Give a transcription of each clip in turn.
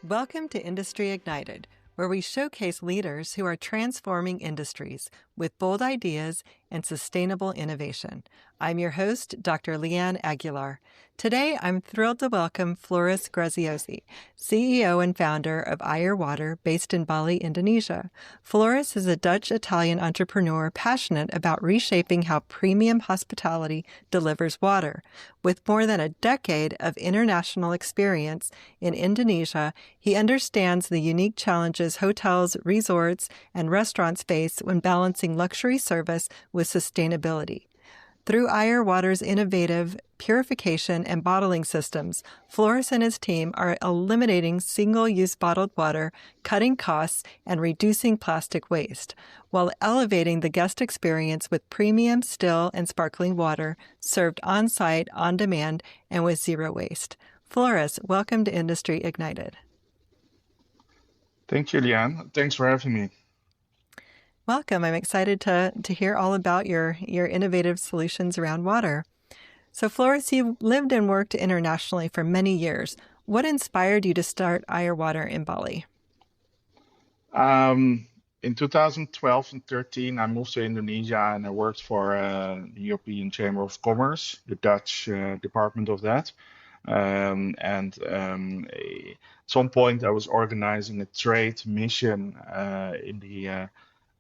Welcome to Industry Ignited, where we showcase leaders who are transforming industries with bold ideas and sustainable innovation. I'm your host, Dr. Leeanne Aguilar. Today, I'm thrilled to welcome Floris Graziosi, CEO and founder of AYR Water based in Bali, Indonesia. Floris is a Dutch-Italian entrepreneur passionate about reshaping how premium hospitality delivers water. With more than a decade of international experience in Indonesia, he understands the unique challenges hotels, resorts, and restaurants face when balancing luxury service with sustainability. Through AYR Water's innovative purification and bottling systems, Floris and his team are eliminating single-use bottled water, cutting costs, and reducing plastic waste, while elevating the guest experience with premium still and sparkling water served on-site, on-demand, and with zero waste. Floris, welcome to Industry Ignited. Thank you, Leanne. Thanks for having me. Welcome. I'm excited to hear all about your innovative solutions around water. So, Floris, you lived and worked internationally for many years. What inspired you to start AYR Water in Bali? In 2012 and 13, I moved to Indonesia and I worked for the European Chamber of Commerce, the Dutch department of that. At some point, I was organizing a trade mission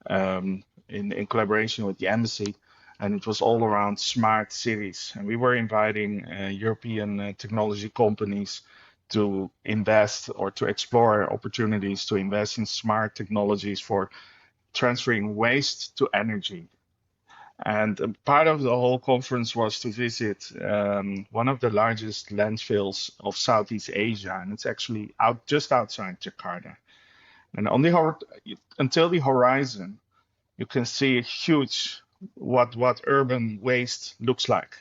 in collaboration with the embassy, and it was all around smart cities. And we were inviting European technology companies to invest or to explore opportunities to invest in smart technologies for transferring waste to energy. And part of the whole conference was to visit one of the largest landfills of Southeast Asia, and it's actually just outside Jakarta. And until the horizon, you can see a huge what urban waste looks like.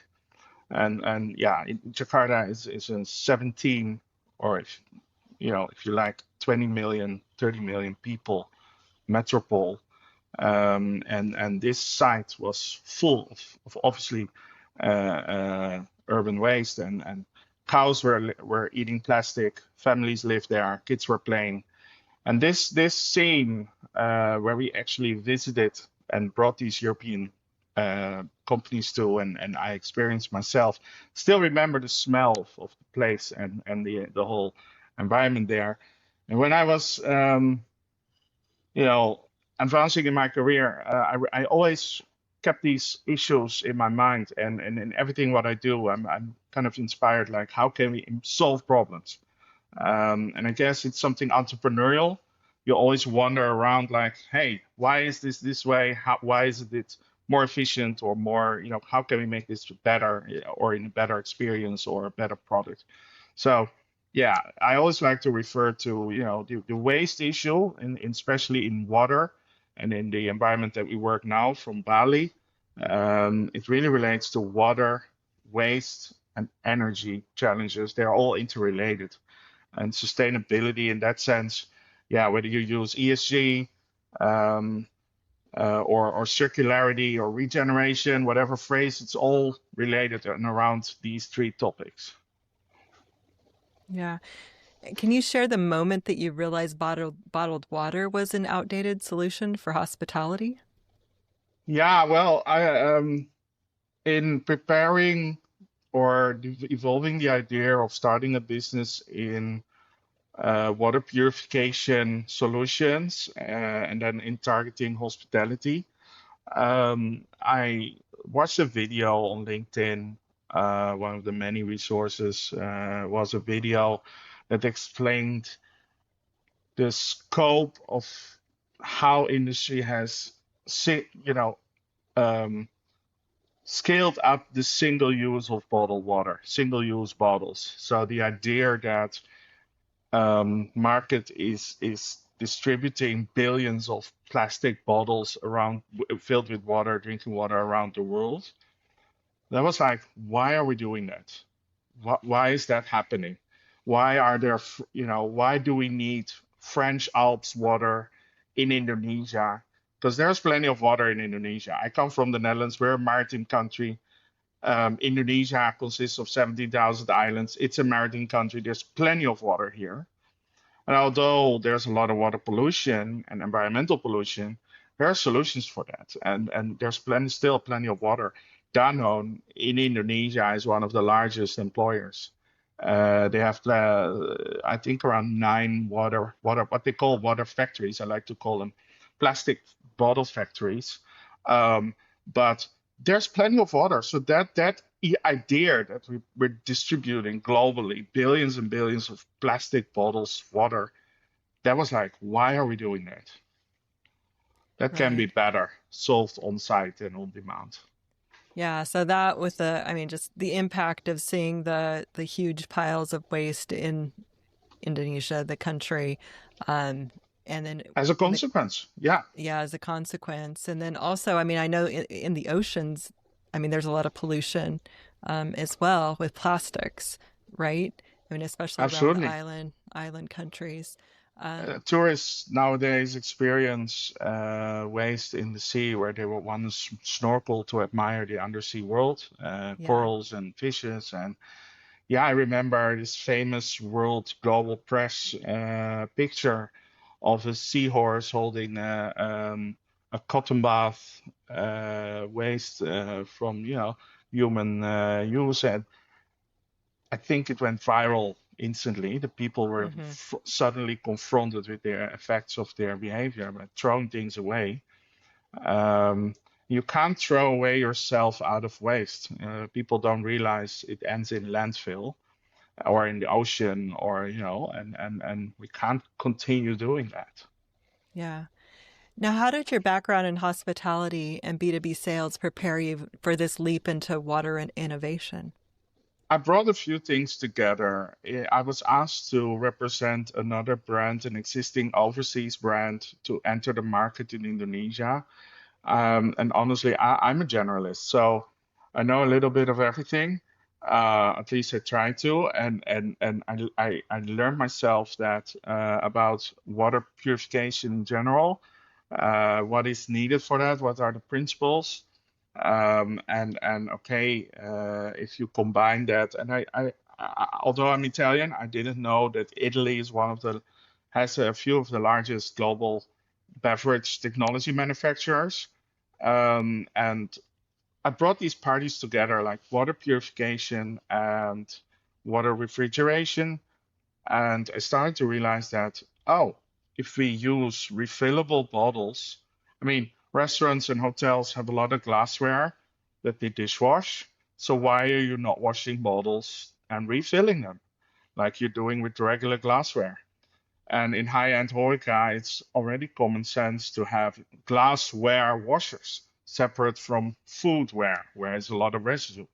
And yeah, Jakarta is a 17, or if you like, 20 million, 30 million people metropole. And this site was full of obviously urban waste, and cows were eating plastic, families lived there, kids were playing. And this scene where we actually visited and brought these European companies to, and I experienced myself, still remember the smell of the place and the whole environment there. And when I was, advancing in my career, I always kept these issues in my mind, and in everything what I do, I'm kind of inspired, like how can we solve problems? And I guess it's something entrepreneurial. You always wander around like, hey, why is this way? Why is it more efficient or more, how can we make this better or in a better experience or a better product? So, yeah, I always like to refer to, the waste issue, especially in water and in the environment that we work now from Bali. It really relates to water, waste, and energy challenges. They're all interrelated. And sustainability in that sense, yeah, whether you use ESG or circularity or regeneration, whatever phrase, it's all related and around these three topics. Yeah. Can you share the moment that you realized bottled water was an outdated solution for hospitality? Yeah, well, in preparing or evolving the idea of starting a business in water purification solutions, and then in targeting hospitality, I watched a video on LinkedIn. One of the many resources was a video that explained the scope of how industry has, scaled up the single use of bottled water, single use bottles. So the idea that market is distributing billions of plastic bottles around filled with water, drinking water around the world. That was like, why are we doing that? Why is that happening? Why are there, why do we need French Alps water in Indonesia? Because there's plenty of water in Indonesia. I come from the Netherlands. We're a maritime country. Indonesia consists of 17,000 islands. It's a maritime country. There's plenty of water here. And although there's a lot of water pollution and environmental pollution, there are solutions for that. And there's still plenty of water. Danone in Indonesia is one of the largest employers. They have, I think, around nine what they call water factories. I like to call them plastic bottle factories. Um, but there's plenty of water. So that idea that we're distributing globally billions and billions of plastic bottles water, that was like, why are we doing that? That can be Right. better solved on site and on demand. Yeah, so that with I mean, just the impact of seeing the huge piles of waste in Indonesia, the country, um, and then As a in the consequence, yeah, yeah, as a consequence, and then also, I mean, I know in the oceans, I mean, there's a lot of pollution as well with plastics, right? I mean, especially around the absolutely. island countries. Um, Tourists nowadays experience waste in the sea where they will want to snorkel to admire the undersea world, yeah. corals and fishes. And yeah, I remember this famous world global press picture of a seahorse holding a cotton bath waste from, human use. And I think it went viral instantly. The people were Hmm. suddenly confronted with their effects of their behavior by throwing things away. Um, you can't throw away yourself out of waste. People don't realize it ends in landfill or in the ocean, or and we can't continue doing that. Yeah. Now, how did your background in hospitality and B2B sales prepare you for this leap into water and innovation? I brought a few things together. I was asked to represent another brand, an existing overseas brand, to enter the market in Indonesia. And honestly, I'm a generalist, so I know a little bit of everything. At least I try to, and I learned myself that about water purification in general, what is needed for that, what are the principles, and okay, if you combine that, and although I'm Italian, I didn't know that Italy is has a few of the largest global beverage technology manufacturers. And I brought these parties together, like water purification and water refrigeration. And I started to realize that, oh, if we use refillable bottles, I mean, restaurants and hotels have a lot of glassware that they dishwash. So why are you not washing bottles and refilling them like you're doing with regular glassware? And in high-end Horeca, it's already common sense to have glassware washers separate from foodware, where there's a lot of residue.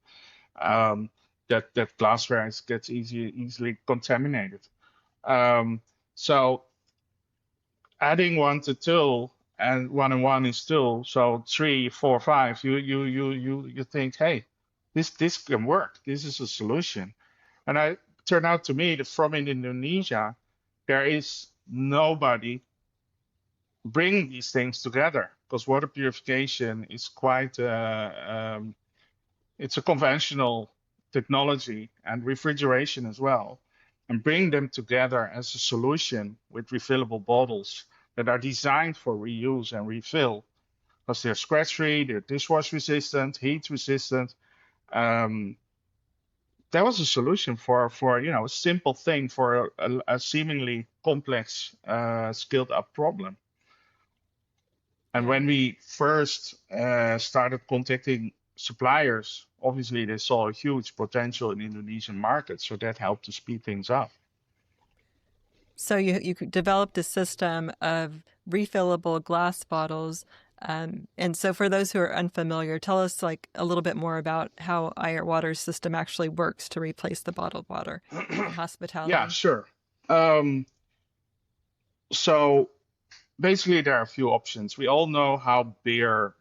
Um, that glassware gets easily contaminated. Um, so adding one to two and one is two, so three, four, five. You think, hey, this can work. This is a solution. And I turned out to me that from in Indonesia, there is nobody bring these things together because water purification is quite it's a conventional technology, and refrigeration as well, and bring them together as a solution with refillable bottles that are designed for reuse and refill because they're scratch free, they're dishwash resistant, heat resistant. um, that was a solution for a simple thing for a seemingly complex scaled up problem. And Yeah. when we first started contacting suppliers, obviously they saw a huge potential in Indonesian market, so that helped to speed things up. So you developed a system of refillable glass bottles. And so for those who are unfamiliar, tell us like a little bit more about how AYR Water's system actually works to replace the bottled water in Yeah, hospitality. sure. Um, so basically, there are a few options. We all know how beer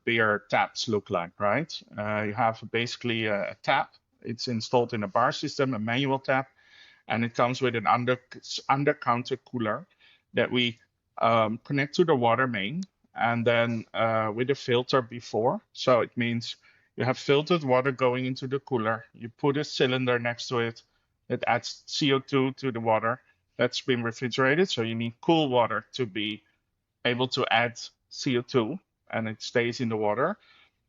taps look like, right? You have basically a tap. It's installed in a bar system, a manual tap, and it comes with an under counter cooler that we connect to the water main, and then with a filter before. So it means you have filtered water going into the cooler. You put a cylinder next to it that adds CO2 to the water, that's been refrigerated. So you need cool water to be able to add CO2, and it stays in the water.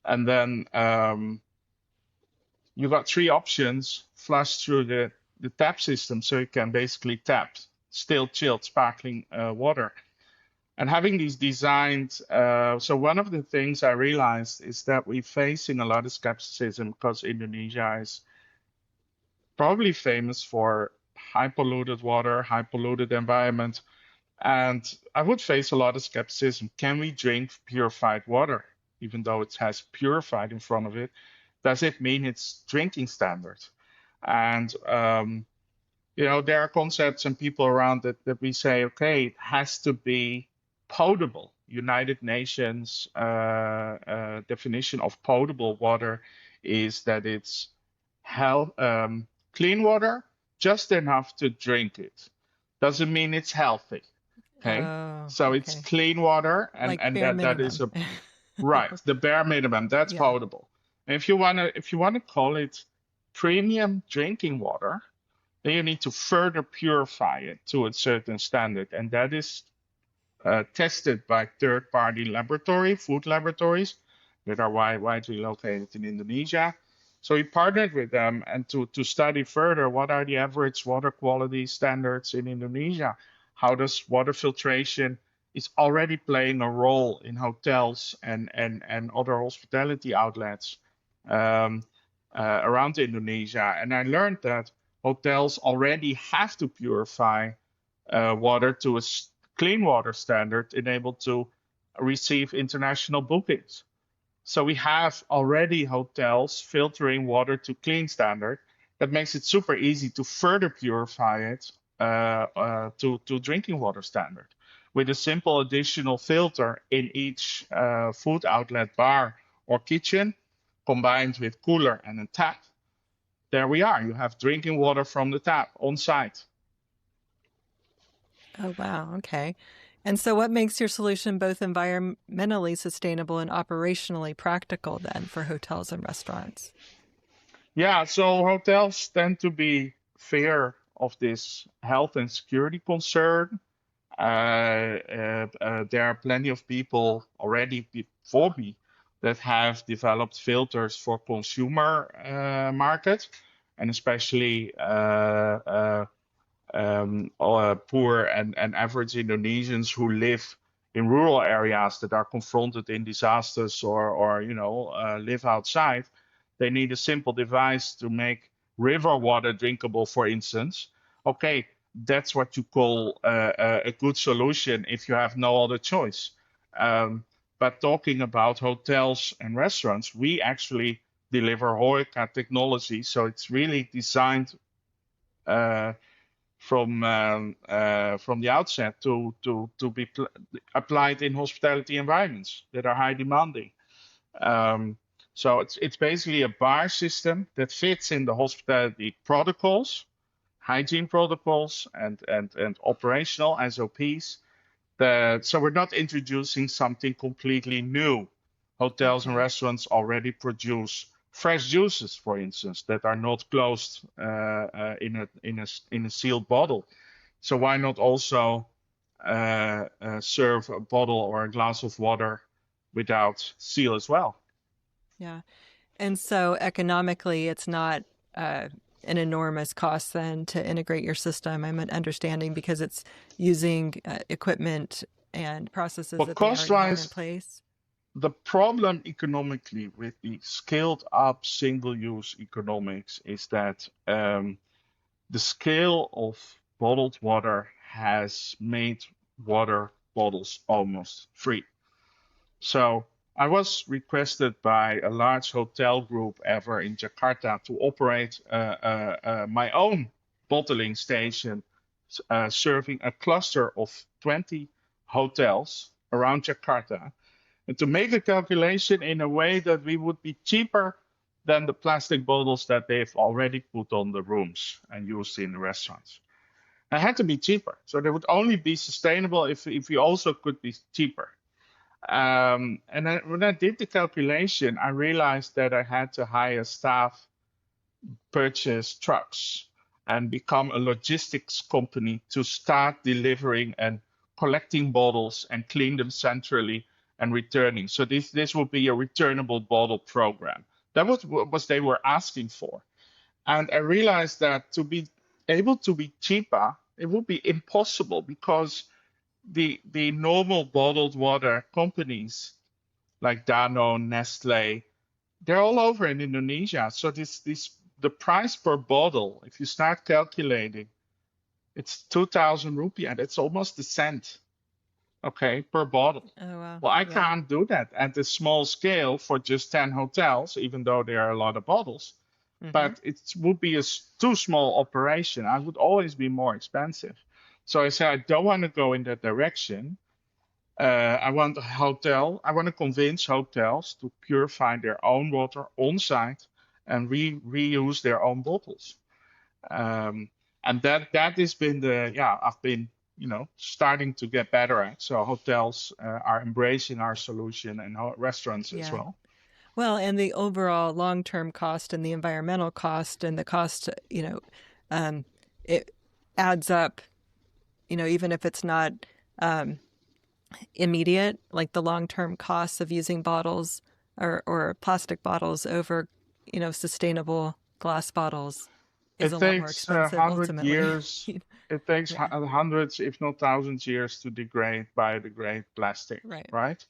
And then you got three options: flush through the tap system, so you can basically tap still chilled sparkling water. And having these designed, so one of the things I realized is that we're facing a lot of skepticism because Indonesia is probably famous for high polluted water, high polluted environment. And I would face a lot of skepticism. Can we drink purified water, even though it has purified in front of it? Does it mean it's drinking standard? And there are concepts and people around that we say, okay, it has to be potable. United Nations definition of potable water is that it's clean water, just enough to drink it. Doesn't mean it's healthy. Okay, so it's clean water, and like and bare that is minimum. right, the bare minimum. That's potable. And if you wanna call it premium drinking water, then you need to further purify it to a certain standard, and that is tested by third-party food laboratories that are widely located in Indonesia. So we partnered with them and to study further what are the average water quality standards in Indonesia. How does water filtration is already playing a role in hotels and other hospitality outlets around Indonesia. And I learned that hotels already have to purify water to a clean water standard enabled to receive international bookings. So we have already hotels filtering water to clean standard. That makes it super easy to further purify it to drinking water standard with a simple additional filter in each food outlet, bar, or kitchen, combined with cooler and a tap. There we are. You have drinking water from the tap on site. Oh, wow. Okay. And so what makes your solution both environmentally sustainable and operationally practical then for hotels and restaurants? Yeah, so hotels tend to be fear of this health and security concern. There are plenty of people already before me that have developed filters for consumer market, and especially poor and average Indonesians who live in rural areas that are confronted in disasters or live outside. They need a simple device to make river water drinkable, for instance. Okay, that's what you call a good solution if you have no other choice. But talking about hotels and restaurants, we actually deliver HORECA technology, so it's really designed from the outset to be applied in hospitality environments that are high demanding. So it's basically a bar system that fits in the hospitality protocols, hygiene protocols, and operational SOPs. So we're not introducing something completely new. Hotels and restaurants already produce fresh juices, for instance, that are not closed in a sealed bottle. So why not also serve a bottle or a glass of water without seal as well? Yeah. And so economically, it's not an enormous cost then to integrate your system, I'm understanding, because it's using equipment and processes that they already have in place. The problem economically with the scaled up single-use economics is that the scale of bottled water has made water bottles almost free. So I was requested by a large hotel group ever in Jakarta to operate my own bottling station, serving a cluster of 20 hotels around Jakarta, and to make a calculation in a way that we would be cheaper than the plastic bottles that they've already put on the rooms and used in the restaurants. It had to be cheaper. So they would only be sustainable if we also could be cheaper. And when I did the calculation, I realized that I had to hire staff, purchase trucks, and become a logistics company to start delivering and collecting bottles and clean them centrally and returning. So this will be a returnable bottle program. That was what they were asking for. And I realized that to be able to be cheaper, it would be impossible because the normal bottled water companies like Danone, Nestle, they're all over in Indonesia. So the price per bottle, if you start calculating, it's 2,000 rupiah. That's almost a cent, okay, per bottle. Oh, wow. Well, I Yeah. can't do that at the small scale for just 10 hotels, even though there are a lot of bottles. But it would be a too small operation. I would always be more expensive. So I said, I don't want to go in that direction. I want to convince hotels to purify their own water on site and reuse their own bottles. And that has been I've been, starting to get better at. So hotels are embracing our solution, and restaurants as well. Well, and the overall long-term cost and the environmental cost and the cost, it adds up, even if it's not immediate, like the long-term costs of using bottles or plastic bottles over, sustainable glass bottles is a lot more expensive ultimately. It takes hundreds, if not thousands years to biodegrade plastic, right?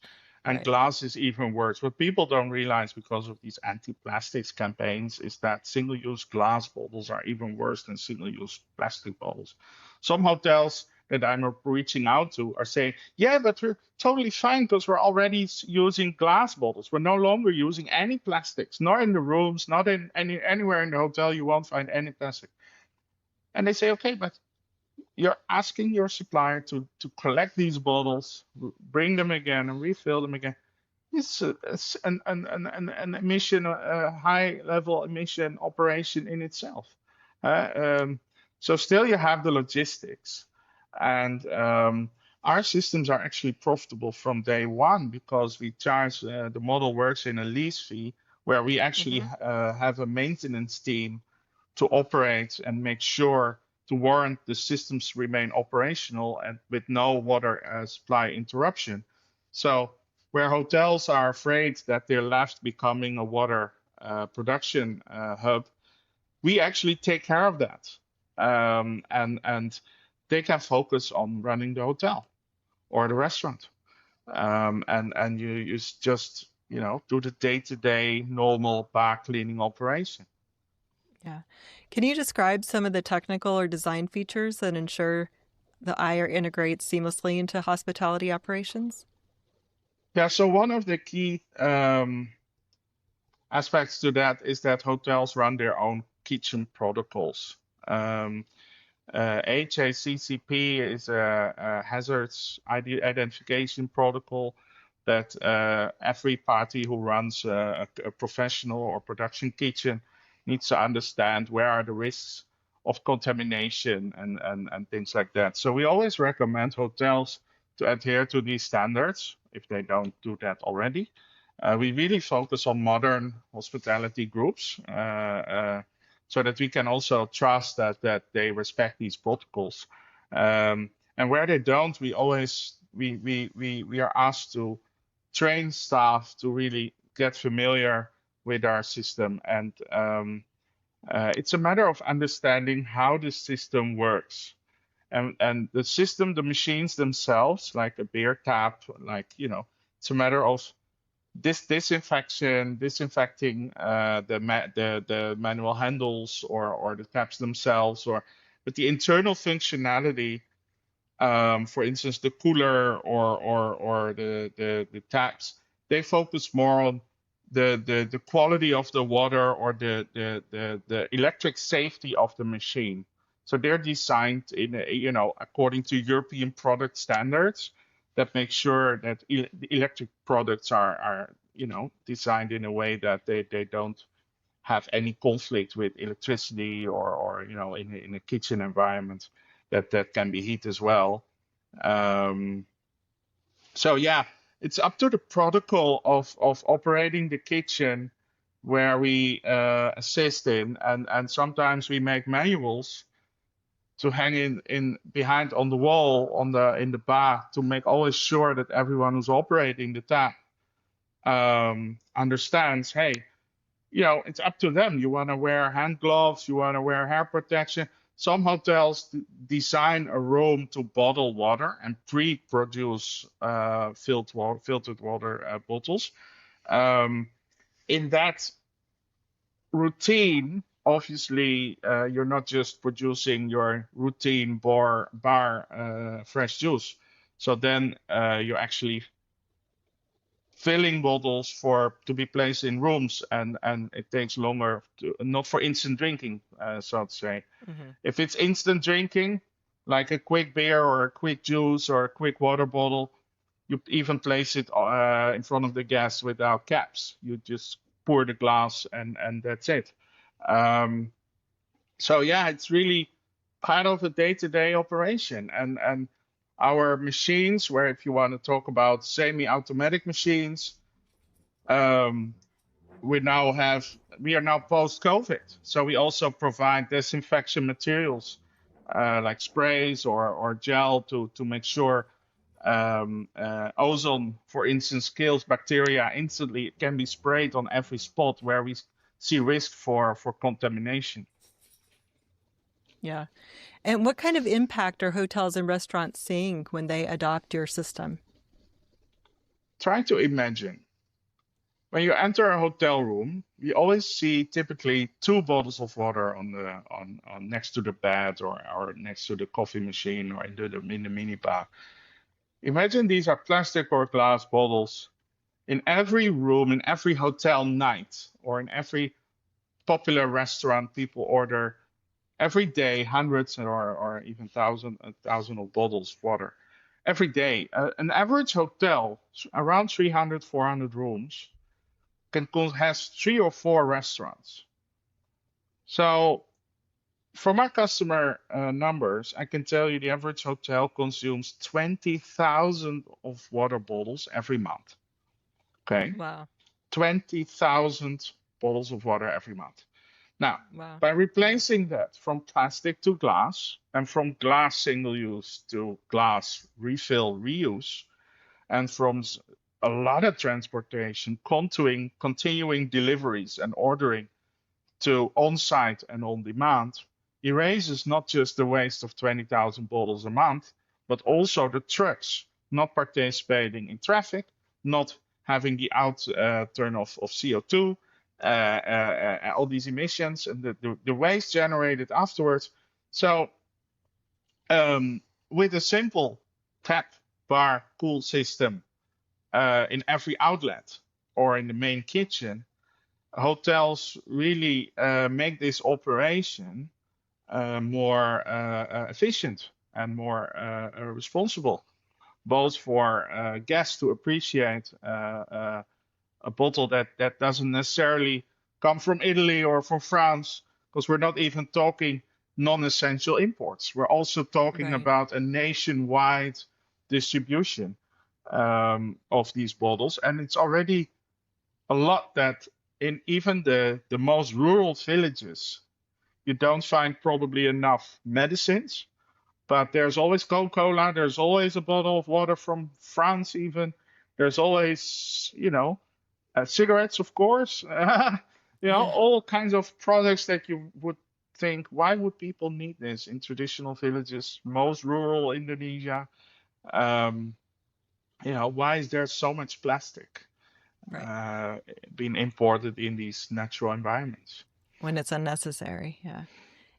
And glass is even worse. What people don't realize because of these anti-plastics campaigns is that single-use glass bottles are even worse than single-use plastic bottles. Some hotels that I'm reaching out to are saying, yeah, but we're totally fine because we're already using glass bottles. We're no longer using any plastics, not in the rooms, not in anywhere in the hotel. You won't find any plastic. And they say, okay, but you're asking your supplier to collect these bottles, bring them again, and refill them again. It's an emission, a high-level emission operation in itself. So still you have the logistics. And our systems are actually profitable from day one because we charge, the model works in a lease fee where we actually have a maintenance team to operate and make sure to warrant the systems remain operational and with no water supply interruption. So where hotels are afraid that they're left becoming a water production hub, we actually take care of that. And they can focus on running the hotel or the restaurant. And you just, do the day-to-day normal bar cleaning operation. Yeah. Can you describe some of the technical or design features that ensure the AYR integrates seamlessly into hospitality operations? Yeah, so one of the key aspects to that is that hotels run their own kitchen protocols. HACCP is a hazards identification protocol that every party who runs a professional or production kitchen needs to understand where are the risks of contamination and things like that. So we always recommend hotels to adhere to these standards if they don't do that already. We really focus on modern hospitality groups so that we can also trust that they respect these protocols. And where they don't, we are asked to train staff to really get familiar with our system. And it's a matter of understanding how the system works. And the system, the machines themselves, like a beer tap, it's a matter of disinfecting the manual handles or the taps themselves, but the internal functionality, for instance, the cooler or the taps, they focus more on the quality of the water or the electric safety of the machine. So they're designed according to European product standards that make sure that the electric products are designed in a way that they don't have any conflict with electricity or in a kitchen environment that can be heat as well. So yeah, it's up to the protocol of operating the kitchen where we assist in, and sometimes we make manuals to hang in behind on the wall in the bar to make always sure that everyone who's operating the tap understands, hey, it's up to them. You want to wear hand gloves, you want to wear hair protection. Some hotels design a room to bottle water and pre-produce filtered water bottles. In that routine, obviously, you're not just producing your routine bar fresh juice. So then you're actually filling bottles to be placed in rooms, and it takes longer, not for instant drinking, so to say. Mm-hmm. If it's instant drinking, like a quick beer or a quick juice or a quick water bottle, you even place it in front of the guest without caps. You just pour the glass and that's it. So yeah, it's really part of a day-to-day operation. And our machines, where if you want to talk about semi-automatic machines, we are now post-COVID. So we also provide disinfection materials like sprays or gel to make sure ozone, for instance, kills bacteria instantly. It can be sprayed on every spot where we see risk for contamination. Yeah. And what kind of impact are hotels and restaurants seeing when they adopt your system? Try to imagine. When you enter a hotel room, you always see typically 2 bottles of water on next to the bed or next to the coffee machine or in the minibar. Imagine these are plastic or glass bottles. In every room, in every hotel night, or in every popular restaurant, people order every day hundreds or even thousand of bottles of water. Every day. An average hotel, around 300, 400 rooms, has 3 or 4 restaurants. So from our customer numbers, I can tell you the average hotel consumes 20,000 of water bottles every month. Okay. Wow. 20,000 bottles of water every month. Now, by replacing that from plastic to glass and from glass single use to glass refill reuse, and from a lot of transportation, continuing deliveries and ordering to on-site and on-demand, erases not just the waste of 20,000 bottles a month, but also the trucks not participating in traffic, not having the outturn of CO2, all these emissions and the waste generated afterwards. So with a simple tap, bar, cool system in every outlet or in the main kitchen, hotels really make this operation more efficient and more responsible, both for guests to appreciate a bottle that doesn't necessarily come from Italy or from France, because we're not even talking non-essential imports. We're also talking about a nationwide distribution of these bottles. And it's already a lot that in even the most rural villages, you don't find probably enough medicines, but there's always Coca-Cola, there's always a bottle of water from France even, there's always, cigarettes, of course, all kinds of products that you would think, why would people need this in traditional villages, most rural Indonesia? Why is there so much plastic being imported in these natural environments? When it's unnecessary, yeah.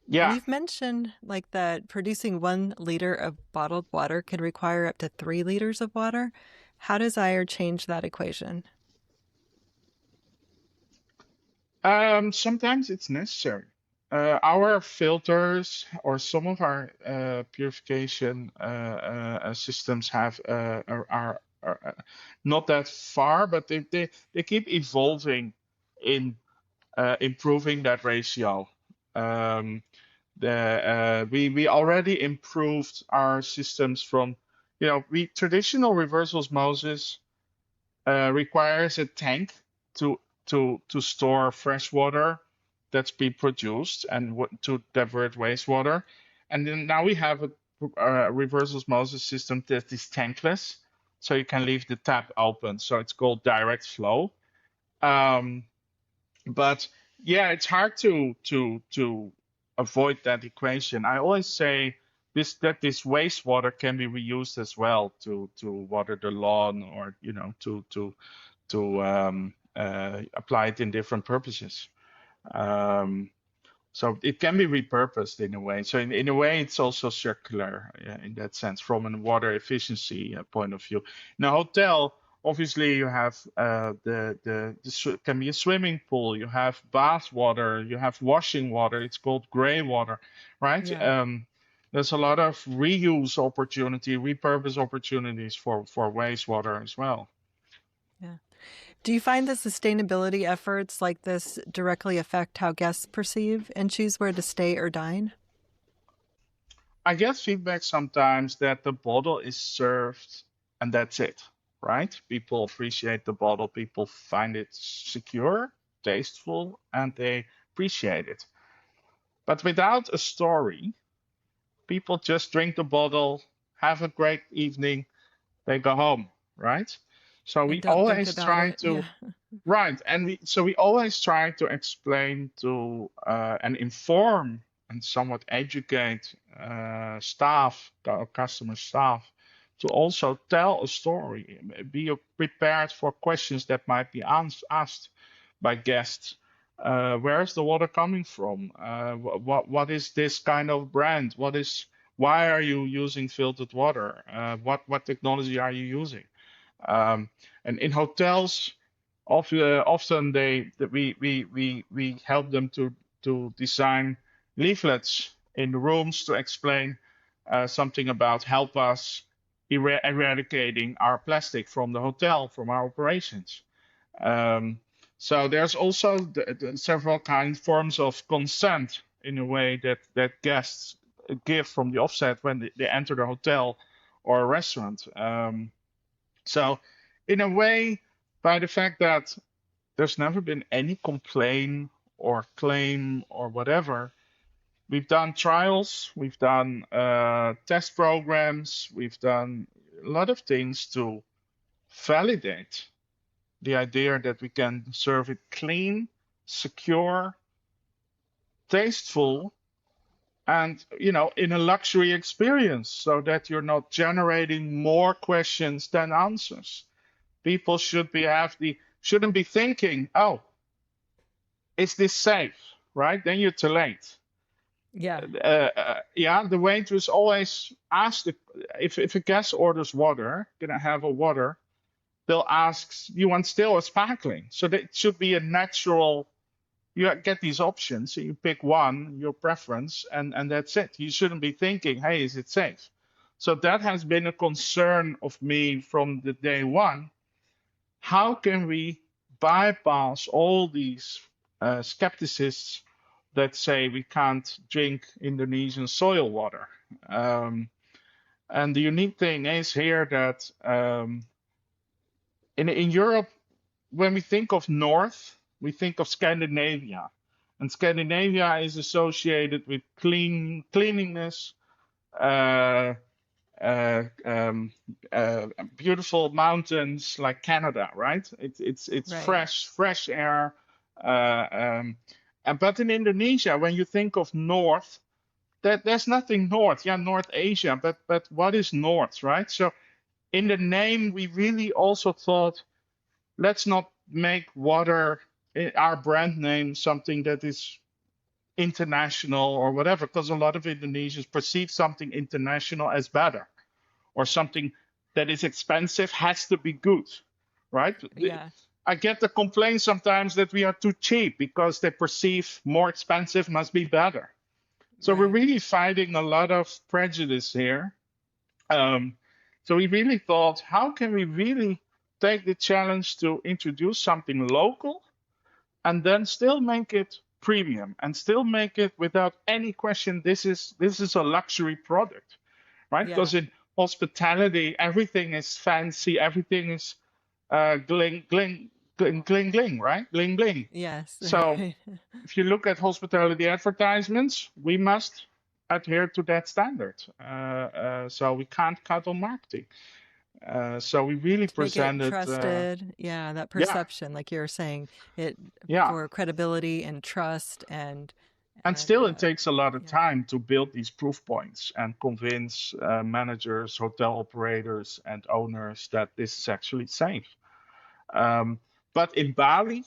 Yeah. And you've mentioned that producing 1 liter of bottled water can require up to 3 liters of water. How does AYR change that equation? Sometimes it's necessary. Our filters or some of our purification systems are not that far, but they keep evolving in improving that ratio. We already improved our systems from, traditional reverse osmosis requires a tank to store fresh water that's been produced and to divert wastewater. And then now we have a reverse osmosis system that is tankless, so you can leave the tap open. So it's called direct flow. Um, but yeah, it's hard to avoid that equation. I always say this wastewater can be reused as well to water the lawn, or to apply it in different purposes. Um, so it can be repurposed in a way. So in a way, it's also circular in that sense, from a water efficiency point of view. In a hotel, obviously, you have can be a swimming pool. You have bath water. You have washing water. It's called gray water, right? Yeah. There's a lot of reuse opportunity, repurpose opportunities for wastewater as well. Yeah. Do you find that sustainability efforts like this directly affect how guests perceive and choose where to stay or dine? I get feedback sometimes that the bottle is served and that's it, right? People appreciate the bottle, people find it secure, tasteful, and they appreciate it. But without a story, people just drink the bottle, have a great evening, they go home, right? So And we don't think always about try it. to, Yeah. right, and we always try to explain to and inform and somewhat educate staff, our customer staff, to also tell a story. Be prepared for questions that might be asked by guests. Where is the water coming from? What is this kind of brand? Why are you using filtered water? What technology are you using? Um, and in hotels, often we help them to design leaflets in the rooms to explain something about help us eradicating our plastic from the hotel, from our operations. Um, so there's also several forms of consent in a way that guests give from the offset when they enter the hotel or a restaurant. So, in a way, by the fact that there's never been any complaint or claim or whatever, we've done trials, we've done test programs, we've done a lot of things to validate the idea that we can serve it clean, secure, tasteful, and in a luxury experience, so that you're not generating more questions than answers. People shouldn't be thinking, oh, is this safe? Right? Then you're too late. Yeah. Yeah, the waitress always asks if a guest orders water, can I have a water? They'll ask, you want still or sparkling? So that should be a natural. You get these options, so you pick one, your preference, and that's it. You shouldn't be thinking, hey, is it safe? So that has been a concern of me from the day one. How can we bypass all these skepticists that say we can't drink Indonesian soil water? And the unique thing is here that in Europe, when we think of North, we think of Scandinavia. And Scandinavia is associated with cleanliness, uh, uh, um, beautiful mountains like Canada, right? It's Right. fresh air. But in Indonesia, when you think of North, there's nothing North. Yeah, North Asia, but what is North, right? So in the name, we really also thought, let's not make water our brand name something that is international or whatever, because a lot of Indonesians perceive something international as better, or something that is expensive has to be good, right? Yeah. I get the complaint sometimes that we are too cheap because they perceive more expensive must be better. So we're Right. really fighting a lot of prejudice here. Um, so we really thought, how can we really take the challenge to introduce something local and then still make it premium and still make it without any question, this is a luxury product, right? Yeah. Because in hospitality, everything is fancy, everything is gling, gling, gling, gling, gling, right? Gling, gling. Yes. So Right. if you look at hospitality advertisements, we must adhere to that standard. So we can't cut on marketing. So we really To make it presented, trusted. Yeah, that yeah, perception, like you were saying, it yeah. for credibility and trust And and still, it takes a lot of yeah. time to build these proof points and convince managers, hotel operators, and owners that this is actually safe. Um, but in Bali,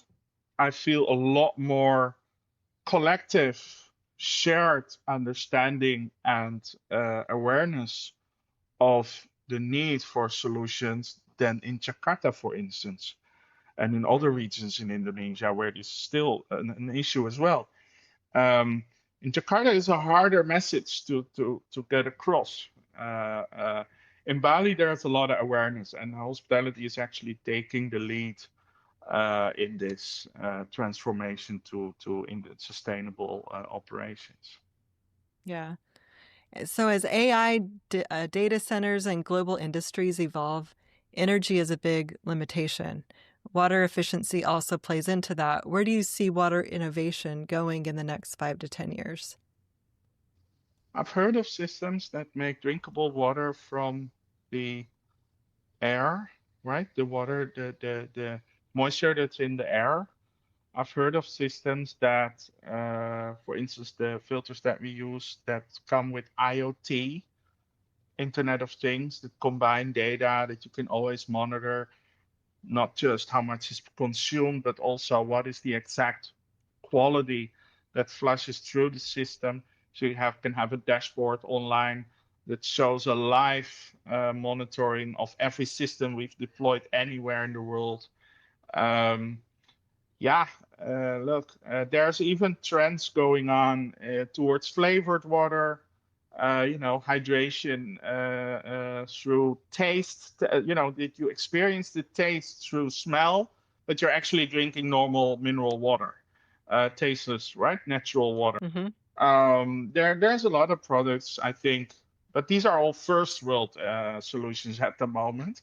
I feel a lot more collective, shared understanding and awareness of the need for solutions than in Jakarta, for instance, and in other regions in Indonesia where this is still an issue as well. Um, in Jakarta, it's a harder message to get across. In Bali, there's a lot of awareness, and hospitality is actually taking the lead in this transformation to in the sustainable operations. Yeah. So as AI data centers and global industries evolve, energy is a big limitation. Water efficiency also plays into that. Where do you see water innovation going in the next 5 to 10 years? I've heard of systems that make drinkable water from the air, right? The water, the moisture that's in the air. I've heard of systems that, for instance, the filters that we use that come with IoT, Internet of Things, that combine data that you can always monitor, not just how much is consumed, but also what is the exact quality that flushes through the system. So you can have a dashboard online that shows a live monitoring of every system we've deployed anywhere in the world. Um, yeah, look, there's even trends going on towards flavored water, hydration through taste. That you experience the taste through smell, but you're actually drinking normal mineral water, tasteless, right? Natural water. Mm-hmm. There's a lot of products, I think, but these are all first world solutions at the moment.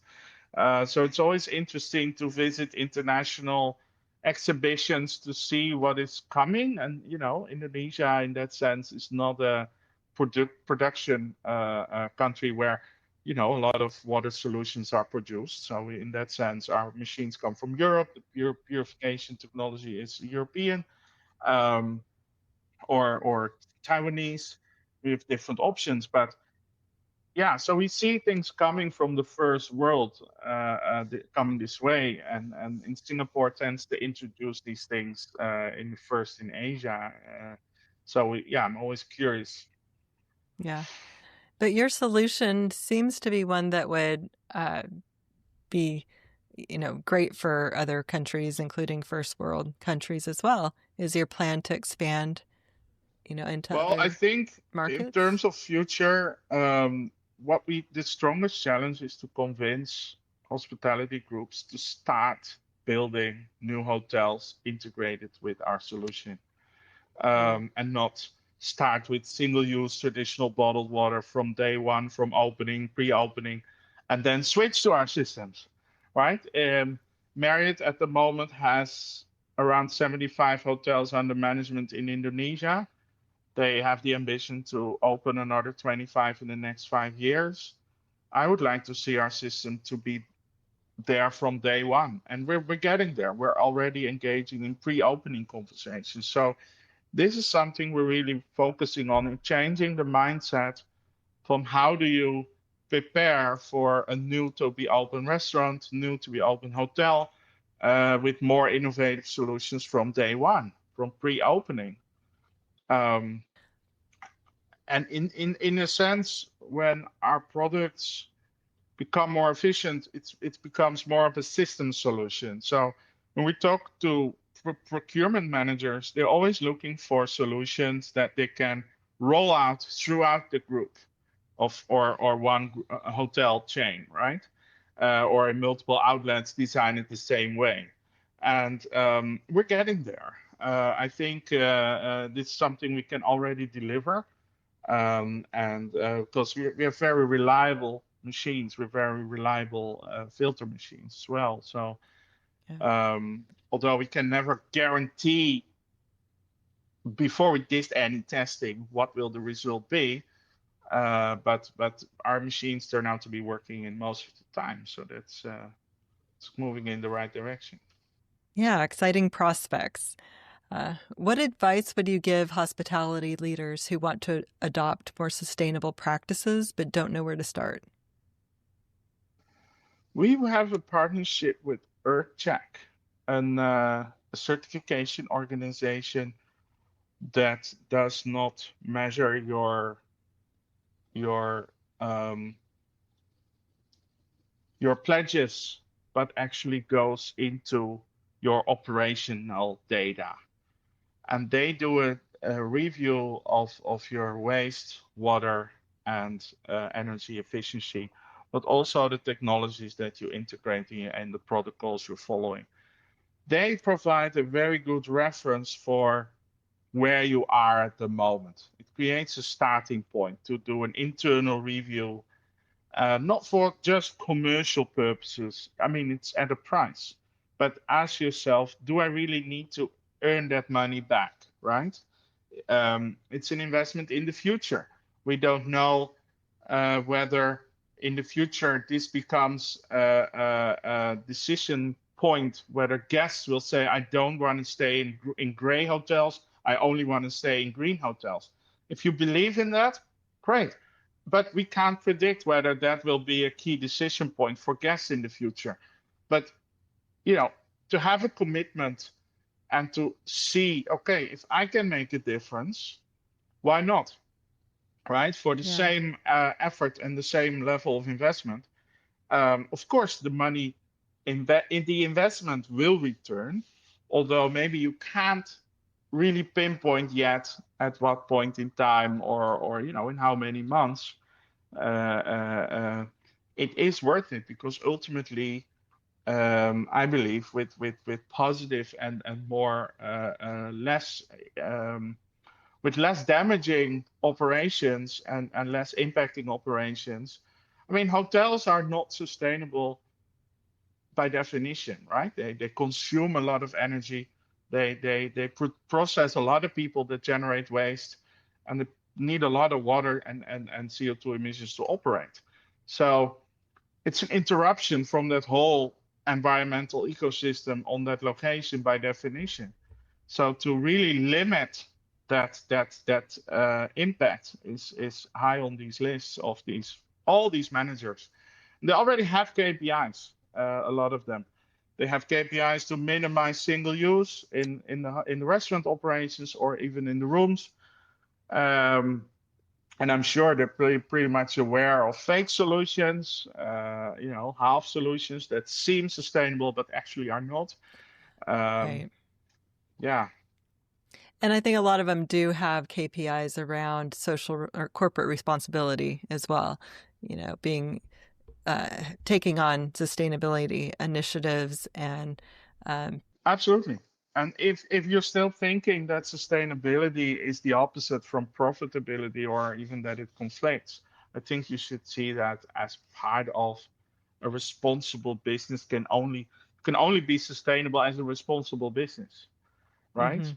So it's always interesting to visit international exhibitions to see what is coming. And, Indonesia, in that sense, is not a production country where, a lot of water solutions are produced. So in that sense, our machines come from Europe. The purification technology is European um, or Taiwanese. We have different options, but yeah, so we see things coming from the first world coming this way, and in Singapore tends to introduce these things in Asia. I'm always curious. Yeah. But your solution seems to be one that would be, great for other countries, including first world countries as well. Is your plan to expand, into Well, I other think in markets? terms of future, the strongest challenge is to convince hospitality groups to start building new hotels integrated with our solution. Mm. And not start with single-use traditional bottled water from day one, from opening, pre-opening, and then switch to our systems, right? Marriott at the moment has around 75 hotels under management in Indonesia. They have the ambition to open another 25 in the next 5 years. I would like to see our system to be there from day one, and we're getting there. We're already engaging in pre-opening conversations. So this is something we're really focusing on and changing the mindset from how do you prepare for a new to be open restaurant, new to be open hotel, with more innovative solutions from day one, from pre-opening. Um, and in a sense, when our products become more efficient, it becomes more of a system solution. So when we talk to procurement managers, they're always looking for solutions that they can roll out throughout the group of or one hotel chain, right? Or in multiple outlets designed the same way. And we're getting there. I think this is something we can already deliver and because we have very reliable machines, we're very reliable filter machines as well. So Yeah. although we can never guarantee before we did any testing, what will the result be? But our machines turn out to be working in most of the time, so that's it's moving in the right direction. Yeah, exciting prospects. What advice would you give hospitality leaders who want to adopt more sustainable practices but don't know where to start? We have a partnership with EarthCheck, a certification organization that does not measure your um, your pledges, but actually goes into your operational data. And they do a review of your waste, water, and energy efficiency, but also the technologies that you integrate and the protocols you're following. They provide a very good reference for where you are at the moment. It creates a starting point to do an internal review, not for just commercial purposes. I mean, it's at a price, but ask yourself, do I really need to earn that money back, right? It's an investment in the future. We don't know whether in the future this becomes a decision point, whether guests will say, I don't want to stay in gray hotels, I only want to stay in green hotels. If you believe in that, great. But we can't predict whether that will be a key decision point for guests in the future. But, you know, to have a commitment and to see, okay, if I can make a difference, why not? Right? For the Yeah. same effort and the same level of investment, of course, the money in the investment will return, although maybe you can't really pinpoint yet at what point in time or in how many months. It is worth it because ultimately, I believe with positive and more less with less damaging operations and less impacting operations. I mean, hotels are not sustainable by definition, right? They consume a lot of energy. They process a lot of people that generate waste, and they need a lot of water and CO2 emissions to operate. So it's an interruption from that whole environmental ecosystem on that location by definition. So to really limit that impact is high on these lists of all these managers. They already have KPIs, a lot of them. They have KPIs to minimize single use in the restaurant operations or even in the rooms. Um, and I'm sure they're pretty much aware of fake solutions, half solutions that seem sustainable but actually are not. Um, Right. yeah, And I think a lot of them do have KPIs around social or corporate responsibility as well, being taking on sustainability initiatives and absolutely. And if you're still thinking that sustainability is the opposite from profitability or even that it conflicts, I think you should see that as part of a responsible business can only be sustainable as a responsible business, right? mhm,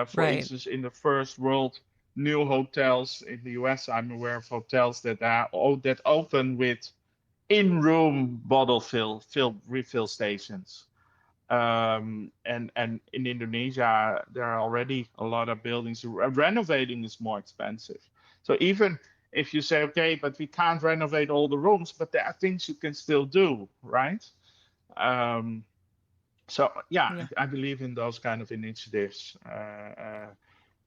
For right. instance, in the first world, new hotels in the US, I'm aware of hotels that open with in-room bottle fill refill stations. And in Indonesia, there are already a lot of buildings. Renovating is more expensive. So even if you say, okay, but we can't renovate all the rooms, but there are things you can still do, right? Um, so yeah, Yeah. I believe in those kind of initiatives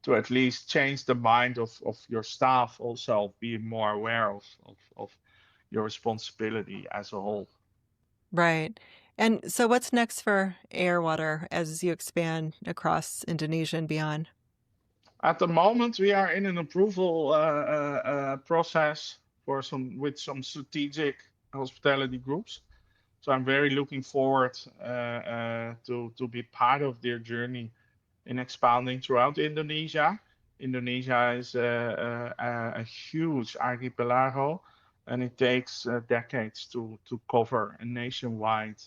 to at least change the mind of your staff, also being more aware of your responsibility as a whole. Right. And so what's next for AYR Water as you expand across Indonesia and beyond? At the moment, we are in an approval process with some strategic hospitality groups. So I'm very looking forward to be part of their journey in expanding throughout Indonesia. Indonesia is a huge archipelago, and it takes decades to cover a nationwide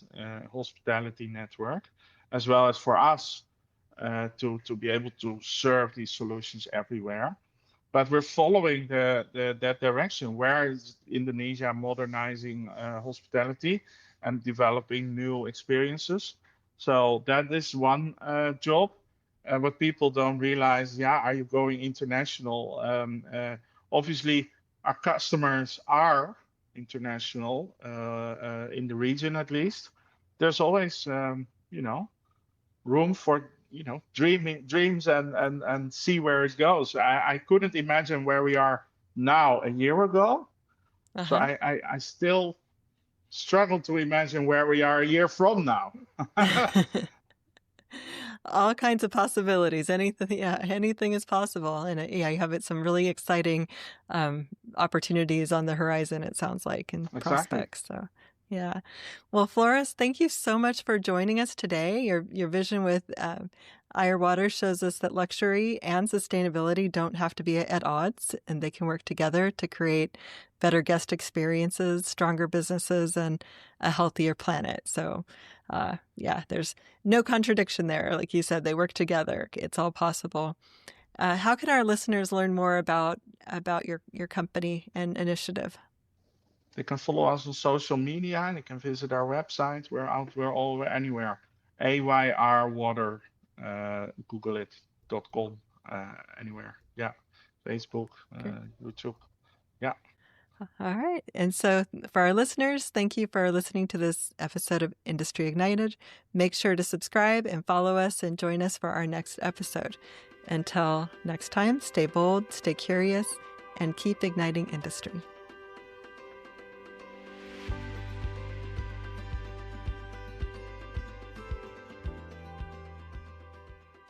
hospitality network, as well as for us. to be able to serve these solutions everywhere. But we're following that direction. Where is Indonesia modernizing hospitality and developing new experiences? So that is one job. What people don't realize, yeah, are you going international? Obviously, our customers are international in the region at least. There's always, room for dreams and see where it goes. I couldn't imagine where we are now a year ago, so Uh-huh. I still struggle to imagine where we are a year from now. All kinds of possibilities. Anything, yeah, anything is possible. And yeah, you have some really exciting opportunities on the horizon, it sounds like, and Exactly. prospects. So, yeah. Well, Floris, thank you so much for joining us today. Your vision with AYR Water shows us that luxury and sustainability don't have to be at odds, and they can work together to create better guest experiences, stronger businesses, and a healthier planet. So, yeah, there's no contradiction there. Like you said, they work together. It's all possible. How can our listeners learn more about your company and initiative? They can follow us on social media and they can visit our website. We're all anywhere. AYR Water, Google it, .com, anywhere. Yeah. Facebook, YouTube. Yeah. All right. And so for our listeners, thank you for listening to this episode of Industry Ignited. Make sure to subscribe and follow us and join us for our next episode. Until next time, stay bold, stay curious, and keep igniting industry.